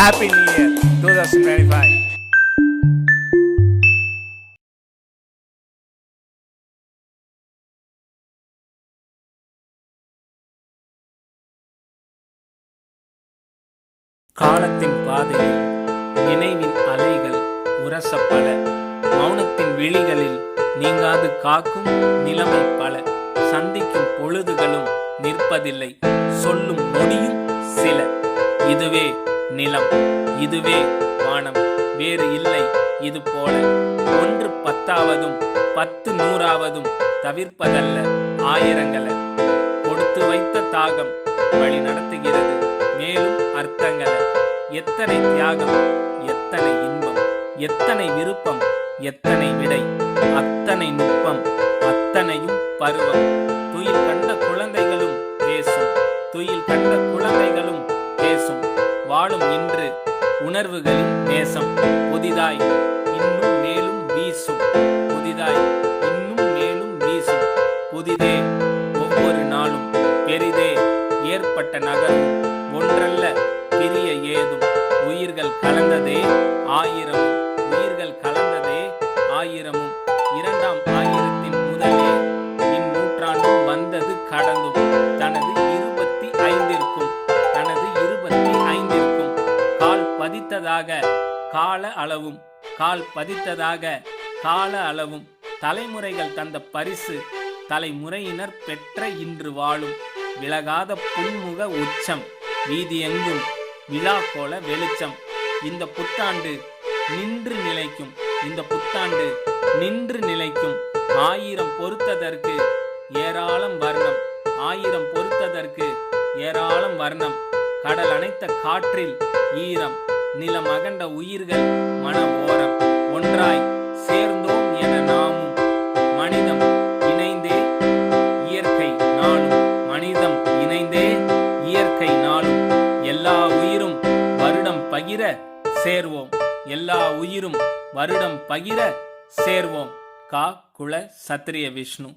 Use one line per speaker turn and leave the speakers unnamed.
Happy New Year 2025. காலத்தின் பாதையில் நினைவின் அலைகள் உரசப்பல, மௌனத்தின் விழிகளில் நீங்காது காக்கும் நிலைமை பல, சந்திக்கும் பொழுதுகளும் நிற்பதில்லை, சொல்லும் நொடியும் சில. இதுவே நிலம், இதுவே வானம், வேறு இல்லை இது போல. ஒன்று பத்தாவதும் 10 100ஆவதும் தவிர்ப்பதல்ல ஆயிரங்களை. கொடுத்து வைத்த தாகம் வழி நடத்துகிறது மேலும் அர்த்தங்களை. எத்தனை தியாகம், எத்தனை இன்பம், எத்தனை விருப்பம், எத்தனை விடை, அத்தனை நுட்பம், அத்தனையும் பருவம். துயில் கண்ட குழந்தைகளும் பேசும், துயில் கண்ட குழந்தைகளும் பேசும். வாழும் இன்று உணர்வுகளின் நேசம், புதிதாய் இன்னும் மேலும் வீசும், புதிதாய் இன்னும் மேலும் வீசும். புதிதே ஒவ்வொரு நாளும், பெரிதே ஏற்பட்ட நகரும், ஒன்றல்ல பிரிய ஏதும். உயிர்கள் கலந்ததே ஆயிரமும், உயிர்கள் கலந்ததே ஆயிரமும். 2ஆம் ஆயிரத்தின் முதலே இந்நூற்றாண்டும் வந்தது கடந்தும். தனது 25ற்கும் தனது 25ற்கும் கால் பதித்ததாக கால அளவும், கால் பதித்ததாக கால அளவும். தலைமுறைகள் தந்த பரிசு தலைமுறையினர் பெற்ற இன்று வாழும். விலகாத புன்முக உச்சம், வீதியெங்கும் விழா கோல வெளிச்சம். இந்த புத்தாண்டு நின்று நிலைக்கும், இந்த புத்தாண்டு நின்று நிலைக்கும். 1000 பொறுத்ததற்கு ஏராளம் வர்ணம், 1000 பொறுத்ததற்கு ஏராளம் வர்ணம். கடல் அணைத்த காற்றில் ஈரம், நிலம் அகண்ட உயிர்கள் மன ஓரம். ஒன்றாய் சேர்ந்தோம் என நாமும், மனிதம் இணைந்தே இயற்கை நாளும், மனிதம் இணைந்தே இயற்கை நாளும். எல்லா உயிரும் வருடம் பகிர சேர்வோம், எல்லா உயிரும் வருடம் பகிர சேர்வோம். கா குல சத்திரிய விஷ்ணு.